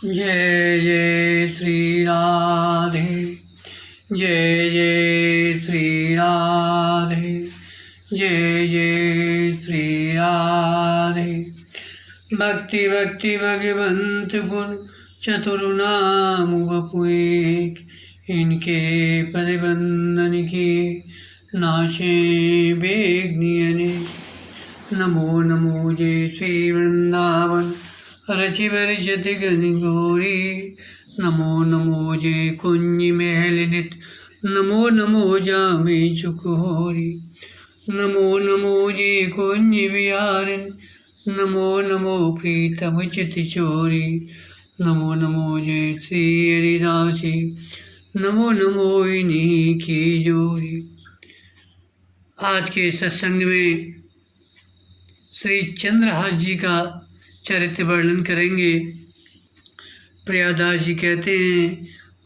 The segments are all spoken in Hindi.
जय जय श्री राधे, जय जय श्री राधे, जय जय श्री राधे। भक्ति भक्ति भगवंत गुर चतुर्नाम बपुएक, इनके परिबंधन की नाशे बेग्नियने। नमो नमो जय श्री वृंदावन रचि बरजति गनि गौरी। नमो नमो जय कुंज महल नित, नमो नमो जामे चुकोरी। नमो नमो जय कुंज विहारिन, नमो नमो प्रीतम चित चोरी। नमो नमो जय श्री हरिदासी, नमो नमो इन्हीं की जोरी। आज के सत्संग में श्री चंद्रहास जी का चरित्र वर्णन करेंगे। प्रयागदास जी कहते हैं,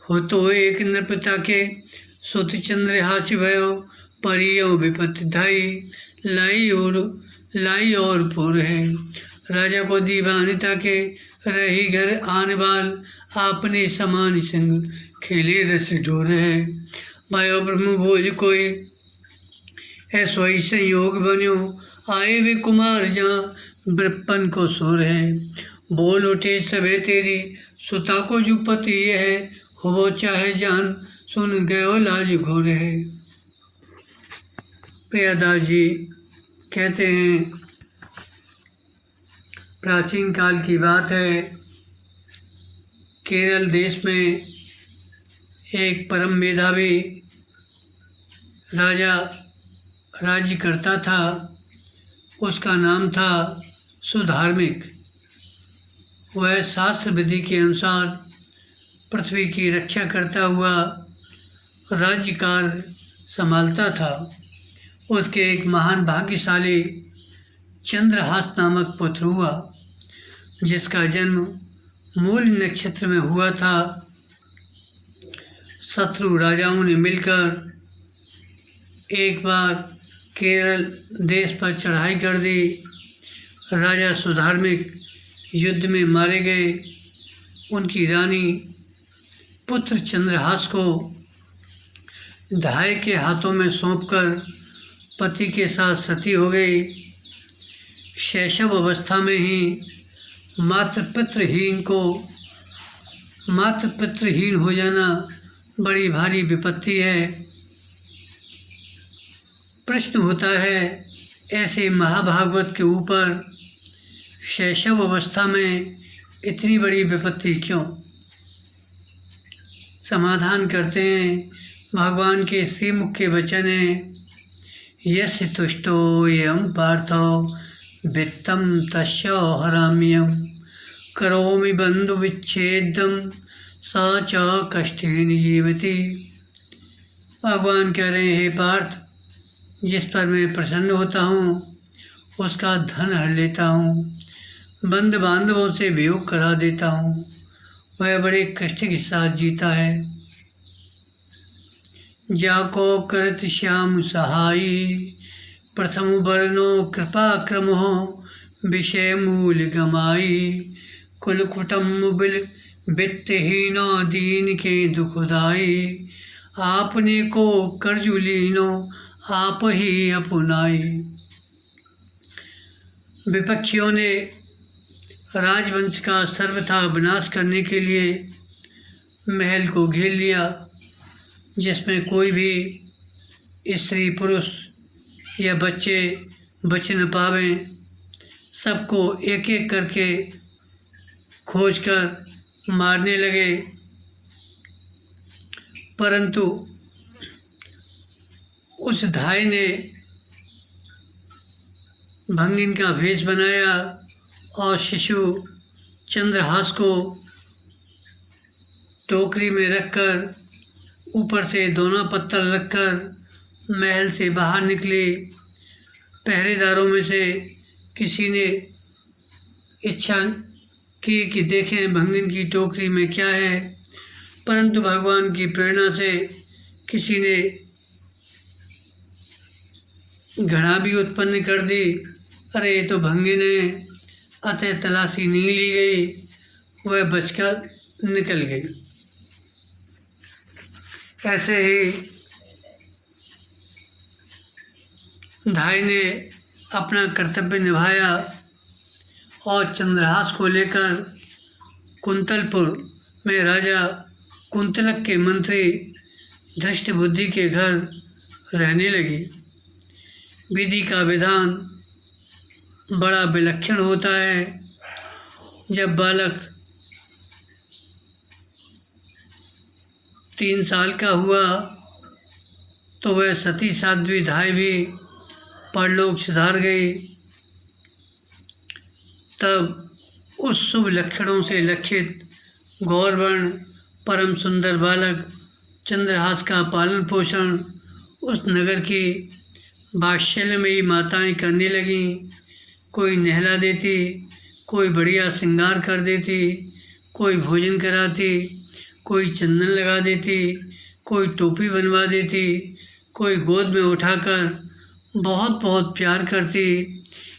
हो तो एक नृपता के सुत चंद्रहास भयो, परियो विपत्ति धाई, लाई और पुर है। राजा को दीवानिता के रही घर आने बाल, आपने समान संग खेले रस ढोर है। भयो ब्रह्म भोज कोई ऐसो ही संयोग बन्यो, आए वे कुमार जहाँ बृपन को सुर है। बोल उठे सबे तेरी सुता को जो पति है, हो चाहे जान सुन गयो लाज घोर है। प्रयागदास जी कहते हैं, प्राचीन काल की बात है, केरल देश में एक परम मेधावी राजा राज्य करता था। उसका नाम था सुधार्मिक। वह शास्त्र विधि के अनुसार पृथ्वी की रक्षा करता हुआ राज्य कार्य संभालता था। उसके एक महान भाग्यशाली चंद्रहास नामक पुत्र हुआ, जिसका जन्म मूल नक्षत्र में हुआ था। शत्रु राजाओं ने मिलकर एक बार केरल देश पर चढ़ाई कर दी। राजा सुधार्मिक युद्ध में मारे गए। उनकी रानी पुत्र चंद्रहास को धाय के हाथों में सौंपकर पति के साथ सती हो गई। शैशव अवस्था में ही मातृपितृहीन हो जाना बड़ी भारी विपत्ति है। प्रश्न होता है, ऐसे महाभागवत के ऊपर शैशव अवस्था में इतनी बड़ी विपत्ति क्यों? समाधान करते हैं, भगवान के श्रीमुख के वचन हैं, यस्य तुष्टो यम पार्थो वित्तम तस्य हराम्यम, करोमि बंधु विच्छेदम सा च कष्टेन जीवति। भगवान कह रहे हैं, हे पार्थ, जिस पर मैं प्रसन्न होता हूँ उसका धन हर लेता हूँ, बंद बांधवों से वियोग करा देता हूँ, वह बड़े कष्ट के साथ जीता है। जाको करत श्याम सहाई, प्रथम वर्णो कृपा क्रमो, विषय मूल गमाई, कुल कुटुम्ब बिल वित्तहीनो, दीन के दुखदाई, आपने को कर्जु लीनो, आप ही अपनाई। विपक्षियों ने राजवंश का सर्वथा विनाश करने के लिए महल को घेर लिया, जिसमें कोई भी स्त्री पुरुष या बच्चे बच न पावें। सबको एक एक करके खोजकर मारने लगे, परंतु उस धाय ने भंगिन का भेष बनाया और शिशु चंद्रहास को टोकरी में रखकर ऊपर से दोना पत्थर रखकर महल से बाहर निकली। पहरेदारों में से किसी ने इच्छा की कि देखें भंगिन की टोकरी में क्या है, परंतु भगवान की प्रेरणा से किसी ने घड़ा भी उत्पन्न कर दी। अरे ये तो भंगिन है, अतः तलाशी नहीं ली गई। वह बचकर निकल गई। ऐसे ही धाई ने अपना कर्तव्य निभाया और चंद्रहास को लेकर कुंतलपुर में राजा कुंतलक के मंत्री धृष्टबुद्धि के घर रहने लगी। विधि का विधान बड़ा विलक्षण होता है। जब बालक 3 साल का हुआ तो वह सती साध्वी धाई भी परलोक सिधार गई। तब उस शुभ लक्षणों से लक्षित गौरवर्ण परम सुंदर बालक चंद्रहास का पालन पोषण उस नगर की वात्सल्यमयी माताएं करने लगीं। कोई नहला देती, कोई बढ़िया श्रृंगार कर देती, कोई भोजन कराती, कोई चंदन लगा देती, कोई टोपी बनवा देती, कोई गोद में उठाकर बहुत बहुत प्यार करती।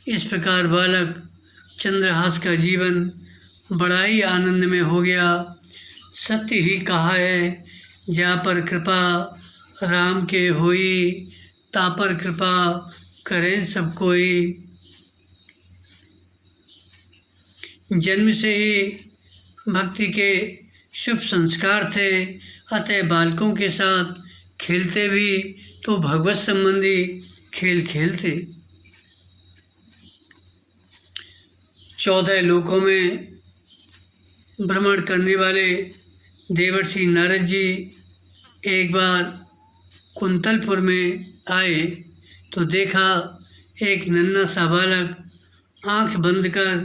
इस प्रकार बालक चंद्रहास का जीवन बड़ा ही आनंद में हो गया। सत्य ही कहा है, जा पर कृपा राम के होई, ता पर कृपा करें सब कोई। जन्म से ही भक्ति के शुभ संस्कार थे, अतः बालकों के साथ खेलते भी तो भगवत संबंधी खेल खेलते। 14 लोकों में भ्रमण करने वाले देवर्षि नारद जी एक बार कुंतलपुर में आए तो देखा एक नन्हा सा बालक आँख बंद कर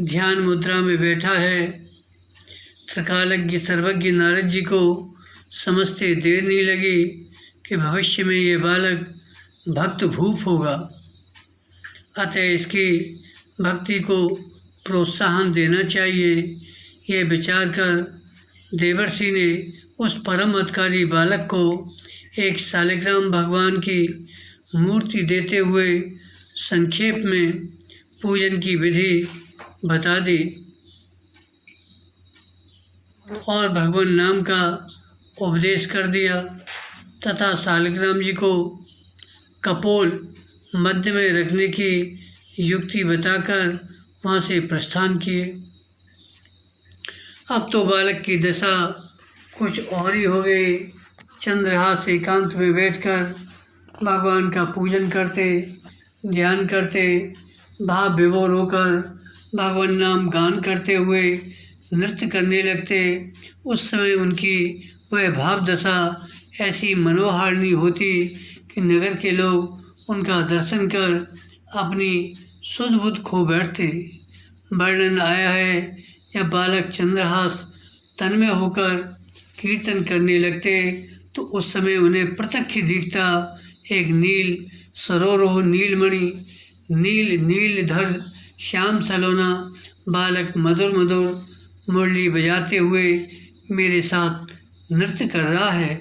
ध्यान मुद्रा में बैठा है। त्रिकालज्ञ सर्वज्ञ नारद जी को समझते देर नहीं लगी कि भविष्य में ये बालक भक्त भूप होगा, अतः इसकी भक्ति को प्रोत्साहन देना चाहिए। ये विचार कर देवर्षि ने उस परम अधिकारी बालक को एक शालिग्राम भगवान की मूर्ति देते हुए संक्षेप में पूजन की विधि बता दी और भगवान नाम का उपदेश कर दिया तथा शालिग्राम जी को कपोल मध्य में रखने की युक्ति बताकर वहाँ से प्रस्थान किए। अब तो बालक की दशा कुछ और ही हो गई। चंद्रहास एकांत में बैठकर भगवान का पूजन करते, ध्यान करते, भाव विभोर होकर भगवान नाम गान करते हुए नृत्य करने लगते। उस समय उनकी वह भाव दशा ऐसी मनोहारिणी होती कि नगर के लोग उनका दर्शन कर अपनी सुध बुध खो बैठते। वर्णन आया है, जब बालक चंद्रहास तन्मय होकर कीर्तन करने लगते तो उस समय उन्हें प्रत्यक्ष दिखता एक नील सरोरोह नीलमणि नील नीलधर श्याम सलोना बालक मधुर मधुर मुरली बजाते हुए मेरे साथ नृत्य कर रहा है।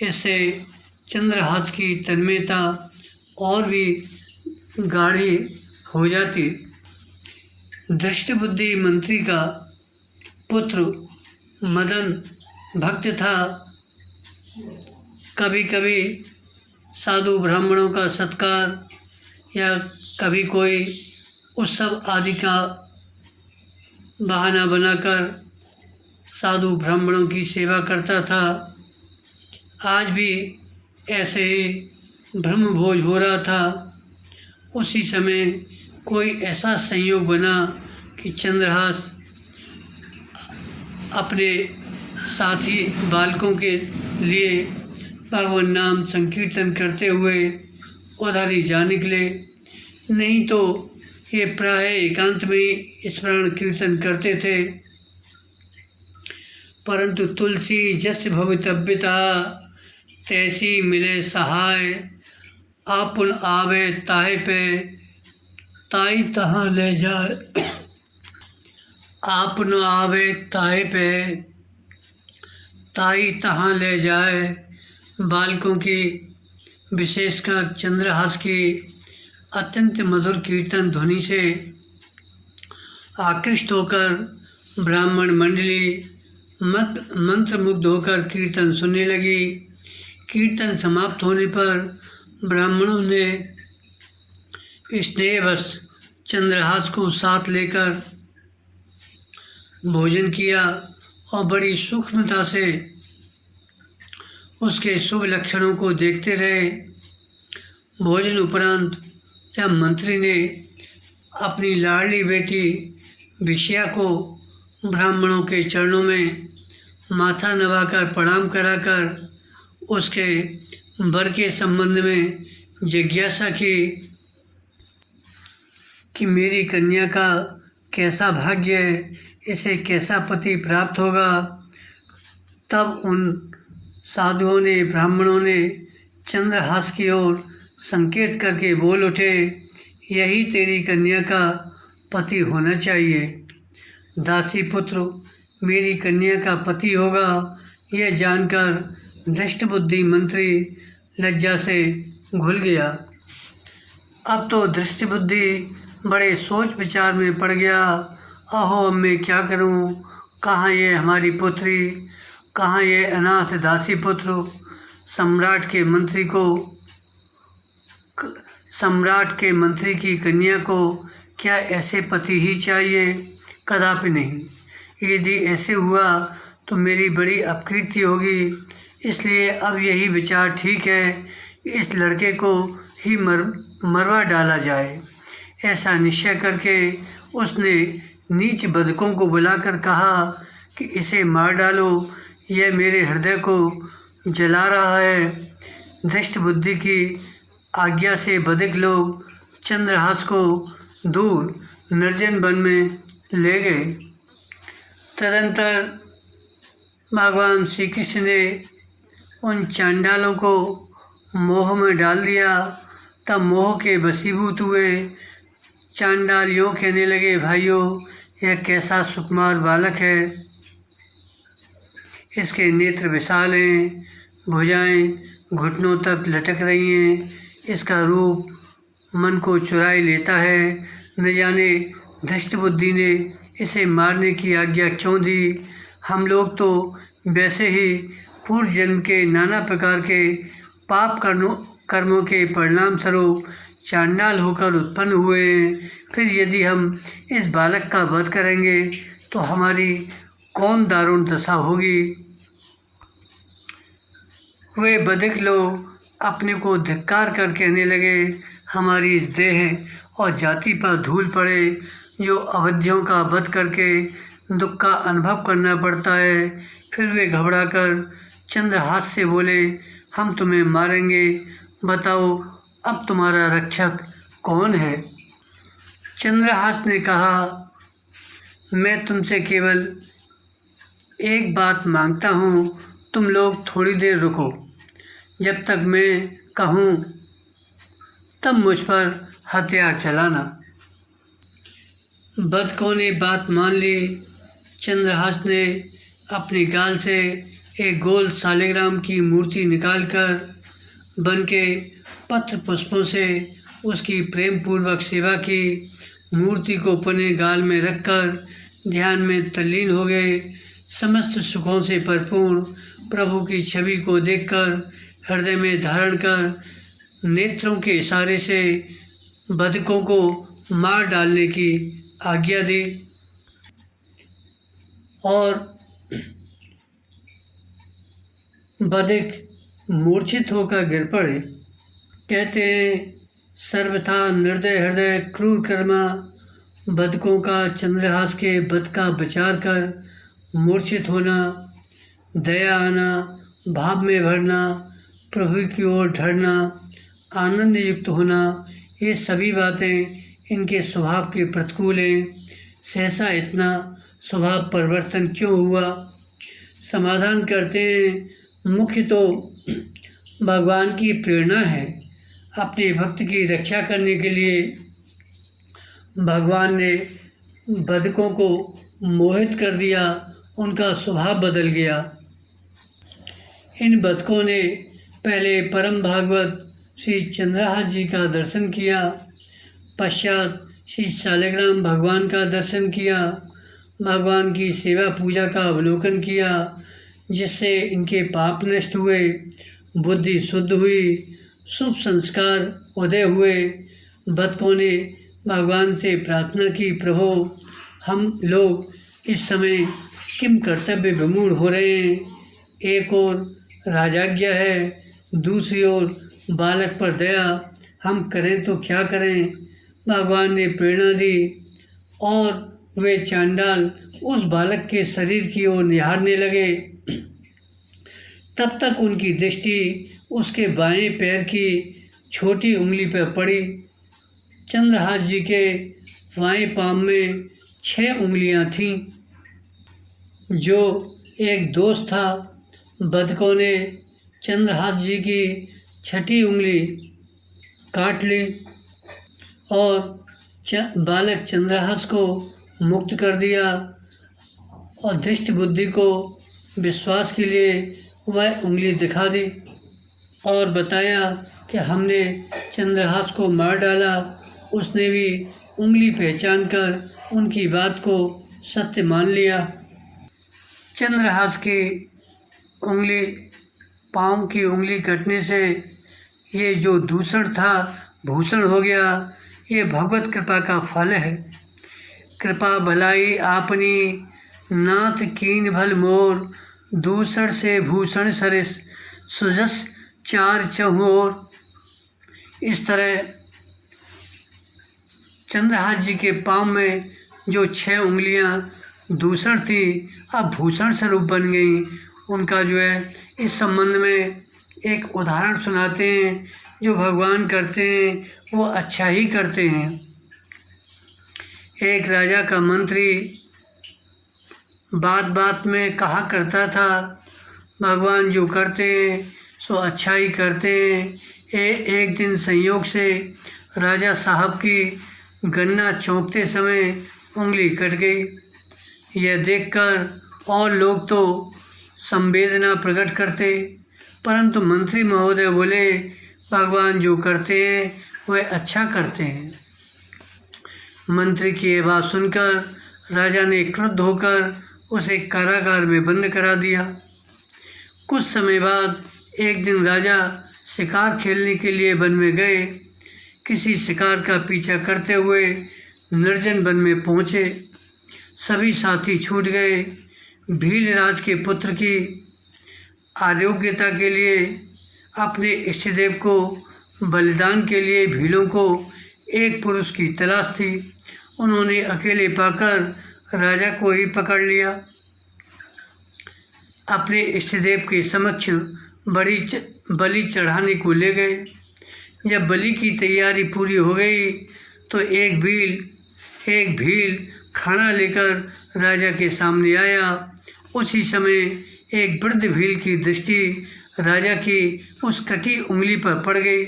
इससे चंद्रहास की तन्मयता और भी गाढ़ी हो जाती। धृष्टबुद्धि मंत्री का पुत्र मदन भक्त था। कभी कभी साधु ब्राह्मणों का सत्कार या कभी कोई उत्सव आदि का बहाना बनाकर साधु ब्राह्मणों की सेवा करता था। आज भी ऐसे ही ब्रह्म भोज हो रहा था। उसी समय कोई ऐसा संयोग बना कि चंद्रहास अपने साथी बालकों के लिए भगवान नाम संकीर्तन करते हुए उधर ही जा निकले। नहीं तो ये प्राय एकांत में ही स्मरण कीर्तन करते थे। परंतु तुलसी जस भवितव्यता तैसी मिले सहाय, आपुन आवे ताहे पे ताई तहाँ ले जाए। आपन आवे ताहे पे ताई तहाँ ले जाए। बालकों की विशेषकर चंद्रहास की अत्यंत मधुर कीर्तन ध्वनि से आकृष्ट होकर ब्राह्मण मंडली मंत्रमुग्ध होकर कीर्तन सुनने लगी। कीर्तन समाप्त होने पर ब्राह्मणों ने स्नेहवश चंद्रहास को साथ लेकर भोजन किया और बड़ी सूक्ष्मता से उसके शुभ लक्षणों को देखते रहे। भोजन उपरांत जब मंत्री ने अपनी लाडली बेटी विषया को ब्राह्मणों के चरणों में माथा नवाकर प्रणाम कराकर उसके वर के संबंध में जिज्ञासा की कि मेरी कन्या का कैसा भाग्य है, इसे कैसा पति प्राप्त होगा, तब उन साधुओं ने ब्राह्मणों ने चंद्रहास की ओर संकेत करके बोल उठे, यही तेरी कन्या का पति होना चाहिए। दासी पुत्र मेरी कन्या का पति होगा, यह जानकर दृष्टबुद्धि मंत्री लज्जा से घुल गया। अब तो दृष्टिबुद्धि बड़े सोच विचार में पड़ गया। अहो अब मैं क्या करूं, कहाँ ये हमारी पुत्री, कहाँ ये अनाथ दासी पुत्र। सम्राट के मंत्री की कन्या को क्या ऐसे पति ही चाहिए? कदापि नहीं। यदि ऐसे हुआ तो मेरी बड़ी अपकीर्ति होगी। इसलिए अब यही विचार ठीक है, इस लड़के को ही मरवा डाला जाए। ऐसा निश्चय करके उसने नीच बदकों को बुलाकर कहा कि इसे मार डालो, यह मेरे हृदय को जला रहा है। दृष्ट बुद्धि की आज्ञा से बदक लोग चंद्रहास को दूर निर्जन वन में ले गए। तदंतर भगवान श्री कृष्ण ने उन चांडालों को मोह में डाल दिया। तब मोह के वशीभूत हुए चांडाल यों कहने लगे, भाइयों यह कैसा सुकुमार बालक है, इसके नेत्र विशाल हैं, भुजाएं घुटनों तक लटक रही हैं, इसका रूप मन को चुराए लेता है। न जाने धृष्ट बुद्धि ने इसे मारने की आज्ञा क्यों दी। हम लोग तो वैसे ही पूर्व जन्म के नाना प्रकार के पाप कर्मों के परिणाम स्वरूप चांडाल होकर उत्पन्न हुए हैं। फिर यदि हम इस बालक का वध करेंगे तो हमारी कौन दारुण दशा होगी। वे बधिक लोग अपने को धिक्कार कर कहने लगे, हमारी इस देह और जाति पर धूल पड़े, जो अवधियों का वध करके दुख का अनुभव करना पड़ता है। फिर वे घबराकर चंद्रहास से बोले, हम तुम्हें मारेंगे, बताओ अब तुम्हारा रक्षक कौन है। चंद्रहास ने कहा, मैं तुमसे केवल एक बात मांगता हूँ, तुम लोग थोड़ी देर रुको, जब तक मैं कहूँ तब मुझ पर हथियार चलाना। बदकों ने बात मान ली। चंद्रहास ने अपनी गाल से एक गोल शालिग्राम की मूर्ति निकालकर बन के पत्र पुष्पों से उसकी प्रेम पूर्वक सेवा की। मूर्ति को अपने गाल में रखकर ध्यान में तल्लीन हो गए। समस्त सुखों से भरपूर प्रभु की छवि को देखकर हृदय में धारण कर नेत्रों के इशारे से बदकों को मार डालने की आज्ञा दी और बदक मूर्छित होकर गिर पड़े। कहते हैं, सर्वथा निर्दय हृदय क्रूर कर्मा बदकों का चंद्रहास के वध का विचार कर मूर्छित होना, दया आना, भाव में भरना, प्रभु की ओर ढरना, आनंद युक्त होना, ये सभी बातें इनके स्वभाव के प्रतिकूल हैं। सहसा इतना स्वभाव परिवर्तन क्यों हुआ? समाधान करते हैं, मुख्य तो भगवान की प्रेरणा है। अपने भक्त की रक्षा करने के लिए भगवान ने बदकों को मोहित कर दिया, उनका स्वभाव बदल गया। इन बदकों ने पहले परम भागवत श्री चंद्रहास जी का दर्शन किया, पश्चात श्री शालिग्राम भगवान का दर्शन किया भगवान की सेवा पूजा का अवलोकन किया, जिससे इनके पाप नष्ट हुए, बुद्धि शुद्ध हुई, शुभ संस्कार उदय हुए। बतकों ने भगवान से प्रार्थना की, प्रभु हम लोग इस समय किम कर्तव्य विमूढ़ हो रहे हैं। एक ओर राजाज्ञा है, दूसरी ओर बालक पर दया, हम करें तो क्या करें। भगवान ने प्रेरणा दी और वे चांडाल उस बालक के शरीर की ओर निहारने लगे। तब तक उनकी दृष्टि उसके बाएं पैर की छोटी उंगली पर पड़ी। चंद्रहास जी के बाएं पांव में 6 उंगलियां थीं। जो एक दोस्त था, बतकों ने चंद्रहास जी की 6ठी उंगली काट ली और बालक चंद्रहास को मुक्त कर दिया और दृष्ट बुद्धि को विश्वास के लिए वह उंगली दिखा दी और बताया कि हमने चंद्रहास को मार डाला। उसने भी उंगली पहचान कर उनकी बात को सत्य मान लिया। चंद्रहास की उंगली, पाँव की उंगली कटने से ये जो दूषण था भूषण हो गया। ये भगवत कृपा का फल है। कृपा भलाई आपनी, नाथ कीन भल मोर, दूषण से भूषण सरिस, सुजस चार चहुओर। इस तरह चंद्रहास जी के पाँव में जो 6 उंगलियां दूषण थी अब भूषण स्वरूप बन गई। उनका जो है इस संबंध में एक उदाहरण सुनाते हैं। जो भगवान करते हैं वो अच्छा ही करते हैं। एक राजा का मंत्री बात बात में कहा करता था, भगवान जो करते हैं सो अच्छा ही करते हैं। एक दिन संयोग से राजा साहब की गन्ना चौंकते समय उंगली कट गई। यह देखकर और लोग तो संवेदना प्रकट करते, परंतु मंत्री महोदय बोले, भगवान जो करते हैं वह अच्छा करते हैं। मंत्री की यह बात सुनकर राजा ने क्रुद्ध होकर उसे कारागार में बंद करा दिया। कुछ समय बाद एक दिन राजा शिकार खेलने के लिए वन में गए। किसी शिकार का पीछा करते हुए निर्जन वन में पहुँचे। सभी साथी छूट गए। भीलराज के पुत्र की आरोग्यता के लिए अपने इष्टदेव को बलिदान के लिए भीलों को एक पुरुष की तलाश थी। उन्होंने अकेले पाकर राजा को ही पकड़ लिया। अपने इष्टदेव के समक्ष बलि चढ़ाने को ले गए। जब बलि की तैयारी पूरी हो गई तो एक भील खाना लेकर राजा के सामने आया। उसी समय एक वृद्ध भील की दृष्टि राजा की उस कटी उंगली पर पड़ गई।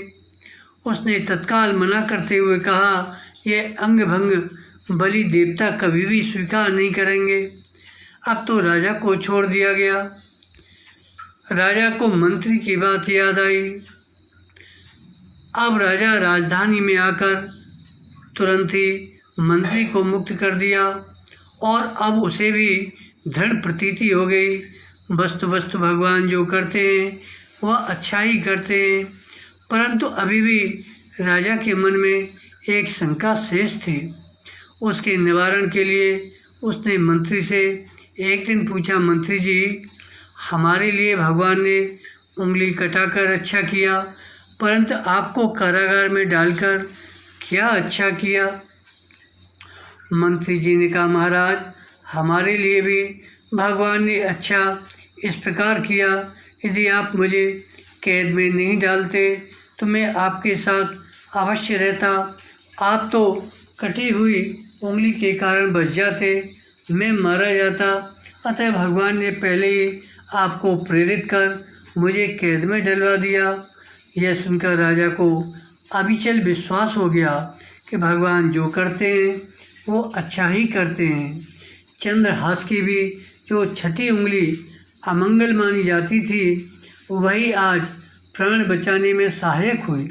उसने तत्काल मना करते हुए कहा, यह अंगभंग बलि देवता कभी भी स्वीकार नहीं करेंगे। अब तो राजा को छोड़ दिया गया। राजा को मंत्री की बात याद आई। अब राजा राजधानी में आकर तुरंत ही मंत्री को मुक्त कर दिया और अब उसे भी दृढ़ प्रतीति हो गई, वस्तु भगवान जो करते हैं वह अच्छा ही करते हैं। परंतु अभी भी राजा के मन में एक शंका शेष थी। उसके निवारण के लिए उसने मंत्री से एक दिन पूछा, मंत्री जी, हमारे लिए भगवान ने उंगली कटाकर अच्छा किया, परंतु आपको कारागार में डालकर क्या अच्छा किया? मंत्री जी ने कहा, महाराज, हमारे लिए भी भगवान ने अच्छा इस प्रकार किया। यदि आप मुझे कैद में नहीं डालते तो मैं आपके साथ अवश्य रहता। आप तो कटी हुई उंगली के कारण बच जाते, मैं मारा जाता। अतः भगवान ने पहले ही आपको प्रेरित कर मुझे कैद में डलवा दिया। यह सुनकर राजा को अविचल विश्वास हो गया कि भगवान जो करते हैं वो अच्छा ही करते हैं। चंद्रहास की भी जो 6ठी उंगली अमंगल मानी जाती थी वही आज प्राण बचाने में सहायक हुई।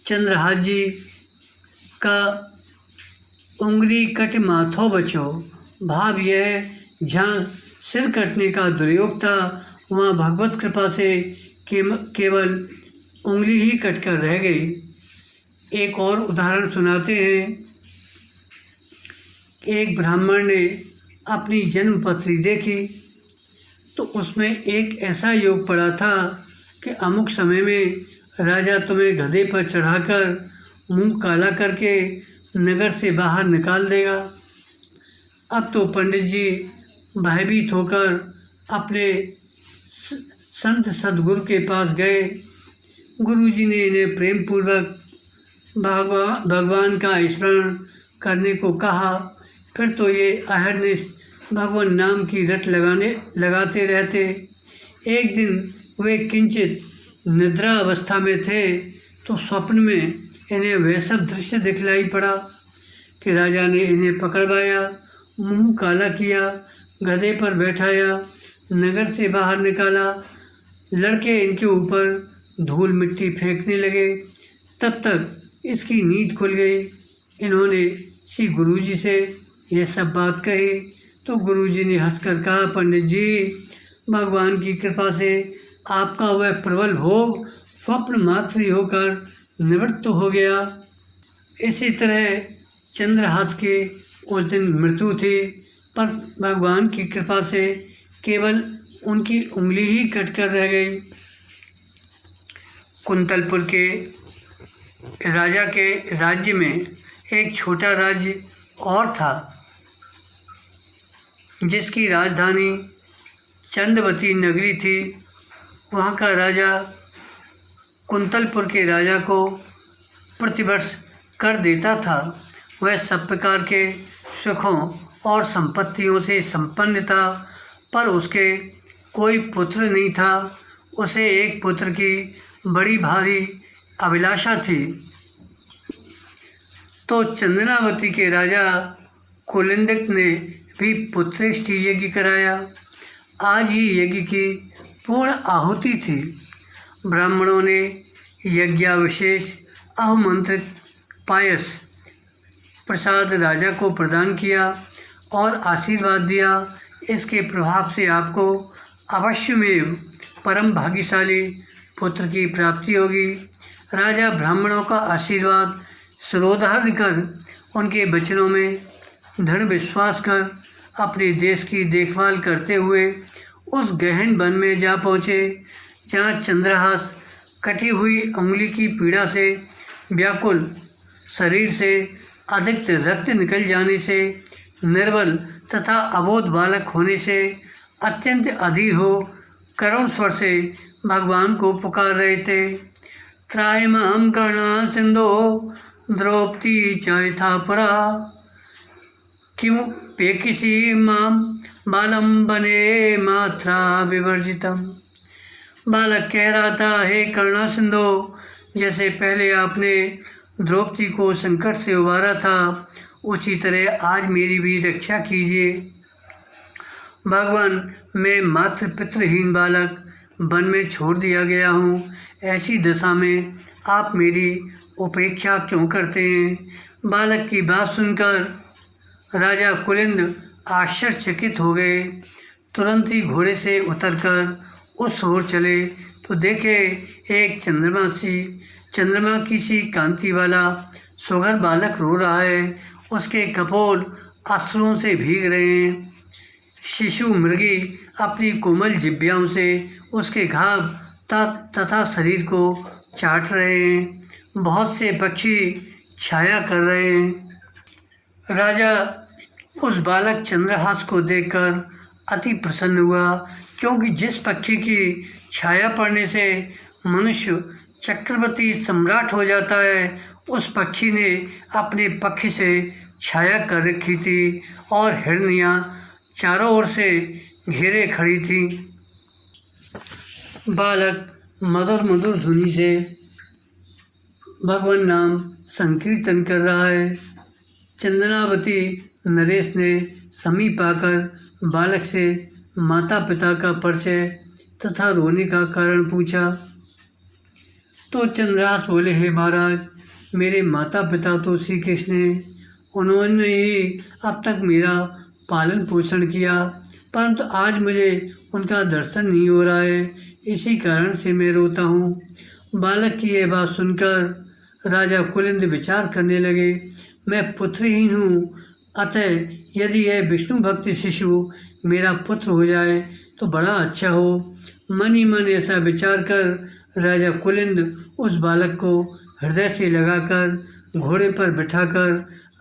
चंद्रहास जी का उंगली कट माथो बचो, भाव यह है, जहाँ सिर कटने का दुर्योग था वहाँ भगवत कृपा से केवल उंगली ही कटकर रह गई। एक और उदाहरण सुनाते हैं। एक ब्राह्मण ने अपनी जन्मपत्री देखी तो उसमें एक ऐसा योग पड़ा था कि अमुक समय में राजा तुम्हें गधे पर चढ़ाकर मुंह काला करके नगर से बाहर निकाल देगा। अब तो पंडित जी भयभीत होकर अपने संत सदगुरु के पास गए। गुरुजी ने इन्हें प्रेम पूर्वक भगवान का स्मरण करने को कहा। फिर तो ये अहरनिश भगवान नाम की रट लगाते रहते। एक दिन वे किंचित निद्रा अवस्था में थे तो स्वप्न में इन्हें वैसा दृश्य दिखलाई पड़ा कि राजा ने इन्हें पकड़वाया, मुंह काला किया, गधे पर बैठाया, नगर से बाहर निकाला। लड़के इनके ऊपर धूल मिट्टी फेंकने लगे। तब तक इसकी नींद खुल गई। इन्होंने श्री गुरुजी से यह सब बात कही तो गुरुजी ने हंसकर कहा, पंडित जी, भगवान की कृपा से आपका वह प्रबल भोग स्वप्न मात्र ही होकर निवृत्त हो गया। इसी तरह चंद्रहास की उस दिन मृत्यु थी, पर भगवान की कृपा से केवल उनकी उंगली ही कटकर रह गई। कुंतलपुर के राजा के राज्य में एक छोटा राज्य और था जिसकी राजधानी चंदवती नगरी थी। वहाँ का राजा कुंतलपुर के राजा को प्रतिवर्ष कर देता था। वह सब प्रकार के सुखों और संपत्तियों से संपन्न था, पर उसके कोई पुत्र नहीं था। उसे एक पुत्र की बड़ी भारी अभिलाषा थी। तो चंदनावती के राजा कुलिंदिक ने भी पुत्रेष्टि यज्ञ कराया। आज ही यज्ञ की पूर्ण आहुति थी। ब्राह्मणों ने यज्ञाविशेष अवमंत्रित पायस प्रसाद राजा को प्रदान किया और आशीर्वाद दिया। इसके प्रभाव से आपको अवश्यमेव परम भाग्यशाली पुत्र की प्राप्ति होगी। राजा ब्राह्मणों का आशीर्वाद श्रोधार्थ कर उनके वचनों में दृढ़ विश्वास कर अपने देश की देखभाल करते हुए उस गहन वन में जा पहुँचे जहाँ चंद्रहास कटी हुई उंगली की पीड़ा से व्याकुल, शरीर से अधिक रक्त निकल जाने से, निर्बल तथा अबोध बालक होने से अत्यंत अधीर हो करुण स्वर से भगवान को पुकार रहे थे। त्राय माम करुणा सिंधो द्रौपदी चयथा पुरा किमु पेकिसी माम बालम बने मात्रा विवर्जितम। बालक कह रहा था, हे करुणा सिंधु, जैसे पहले आपने द्रौपदी को संकट से उबारा था उसी तरह आज मेरी भी रक्षा कीजिए। भगवान, मैं मात्र पितृहीन बालक वन में छोड़ दिया गया हूँ। ऐसी दशा में आप मेरी उपेक्षा क्यों करते हैं? बालक की बात सुनकर राजा कुलिंद आश्चर्यचकित हो गए। तुरंत ही घोड़े से उतरकर उस ओर चले तो देखे एक चंद्रमा की सी कांति वाला सुघर बालक रो रहा है। उसके कपोल अश्रुओं से भीग रहे हैं। शिशु मृगी अपनी कोमल जिह्वाओं से उसके घाव तथा शरीर को चाट रहे हैं। बहुत से पक्षी छाया कर रहे हैं। राजा उस बालक चंद्रहास को देखकर अति प्रसन्न हुआ, क्योंकि जिस पक्षी की छाया पड़ने से मनुष्य चक्रवर्ती सम्राट हो जाता है, उस पक्षी ने अपने पक्ष से छाया कर रखी थी और हिरनियाँ चारों ओर से घेरे खड़ी थी। बालक मधुर मधुर धुनी से भगवान नाम संकीर्तन कर रहा है। चंदनावती नरेश ने समीप आकर बालक से माता पिता का परिचय तथा रोने का कारण पूछा तो चंद्रहास बोले, हे महाराज, मेरे माता पिता तो श्री कृष्ण हैं। उन्होंने ही अब तक मेरा पालन पोषण किया, परंतु आज मुझे उनका दर्शन नहीं हो रहा है, इसी कारण से मैं रोता हूँ। बालक की यह बात सुनकर राजा कुलिंद विचार करने लगे, मैं पुत्रहीन हूँ, अतः यदि यह विष्णु भक्ति शिशु मेरा पुत्र हो जाए तो बड़ा अच्छा हो। मन ही मन ऐसा विचार कर राजा कुलिंद उस बालक को हृदय से लगाकर घोड़े पर बिठाकर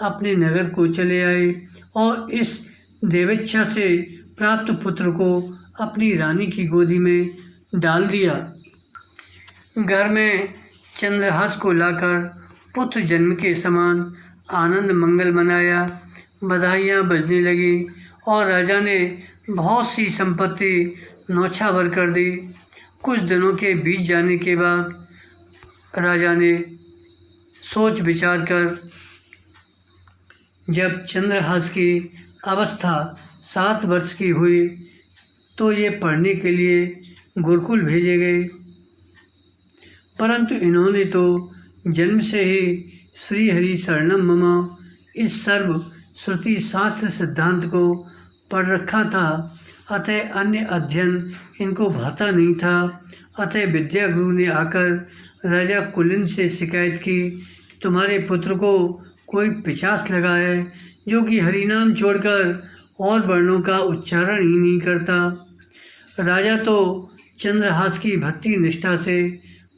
अपने नगर को चले आए और इस देवेच्छा से प्राप्त पुत्र को अपनी रानी की गोदी में डाल दिया। घर में चंद्रहास को लाकर पुत्र जन्म के समान आनंद मंगल मनाया, बधाइयाँ बजने लगी और राजा ने बहुत सी संपत्ति न्यौछावर कर दी। कुछ दिनों के बीत जाने के बाद राजा ने सोच विचार कर जब चंद्रहास की अवस्था 7 वर्ष की हुई तो ये पढ़ने के लिए गुरुकुल भेजे गए, परंतु इन्होंने तो जन्म से ही श्री हरि शरणम मम इस सर्व श्रुति शास्त्र सिद्धांत को पढ़ रखा था, अतः अन्य अध्ययन इनको भाता नहीं था। अतः विद्या गुरु ने आकर राजा कुलिंद से शिकायत की, तुम्हारे पुत्र को कोई पिशाच लगा है जो कि हरिनाम छोड़कर और वर्णों का उच्चारण ही नहीं करता। राजा तो चंद्रहास की भक्ति निष्ठा से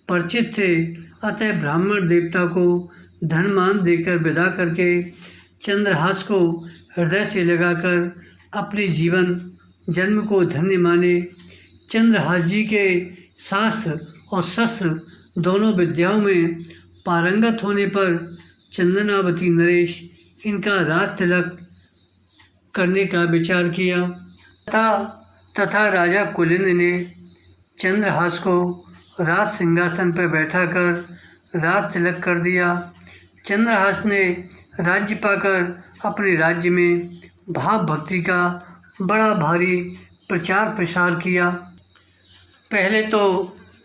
परिचित थे, अतः ब्राह्मण देवता को धनमान देकर विदा करके चंद्रहास को हृदय से लगाकर अपने जीवन जन्म को धन्य माने। चंद्रहास जी के शास्त्र और शस्त्र दोनों विद्याओं में पारंगत होने पर चंदनावती नरेश इनका राज तिलक करने का विचार किया तथा राजा कुलिंद ने चंद्रहास को राज सिंहासन पर बैठाकर राज तिलक कर दिया। चंद्रहास ने राज्य पाकर अपने राज्य में भाव भक्ति का बड़ा भारी प्रचार प्रसार किया। पहले तो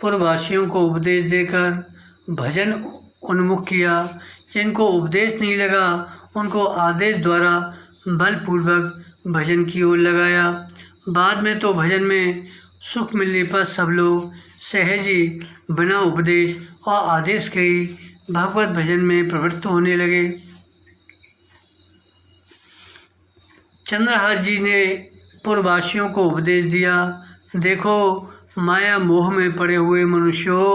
पूर्ववासियों को उपदेश देकर भजन उन्मुख किया, जिनको उपदेश नहीं लगा उनको आदेश द्वारा बलपूर्वक भजन की ओर लगाया। बाद में तो भजन में सुख मिलने पर सब लोग सहज ही बिना उपदेश और आदेश के ही भगवत भजन में प्रवृत्त होने लगे। चंद्रहास जी ने पूर्ववासियों को उपदेश दिया, देखो माया मोह में पड़े हुए मनुष्यों,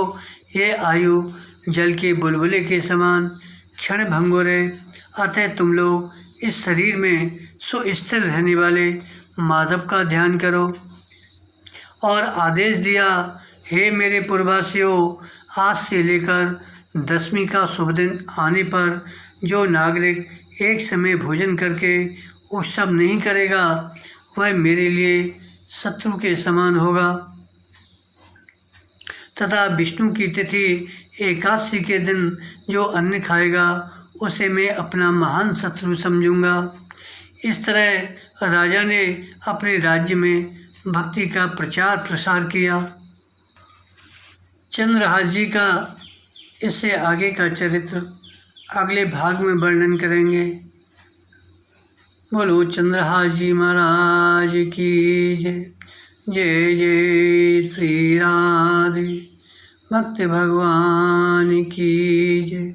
ये आयु जल के बुलबुले के समान क्षण भंगुर है, अतः तुम लोग इस शरीर में सुस्थिर रहने वाले माधव का ध्यान करो। और आदेश दिया, हे मेरे पूर्ववासियों, आज से लेकर 10वीं का शुभ दिन आने पर जो नागरिक एक समय भोजन करके उत्सव नहीं करेगा वह मेरे लिए शत्रु के समान होगा, तथा विष्णु की तिथि एकादशी के दिन जो अन्न खाएगा उसे मैं अपना महान शत्रु समझूंगा। इस तरह राजा ने अपने राज्य में भक्ति का प्रचार प्रसार किया। चंद्रहास जी का इससे आगे का चरित्र अगले भाग में वर्णन करेंगे। बोलो चंद्रहास जी महाराज की जय। जय जय श्री राधे, भक्त भगवान की जय।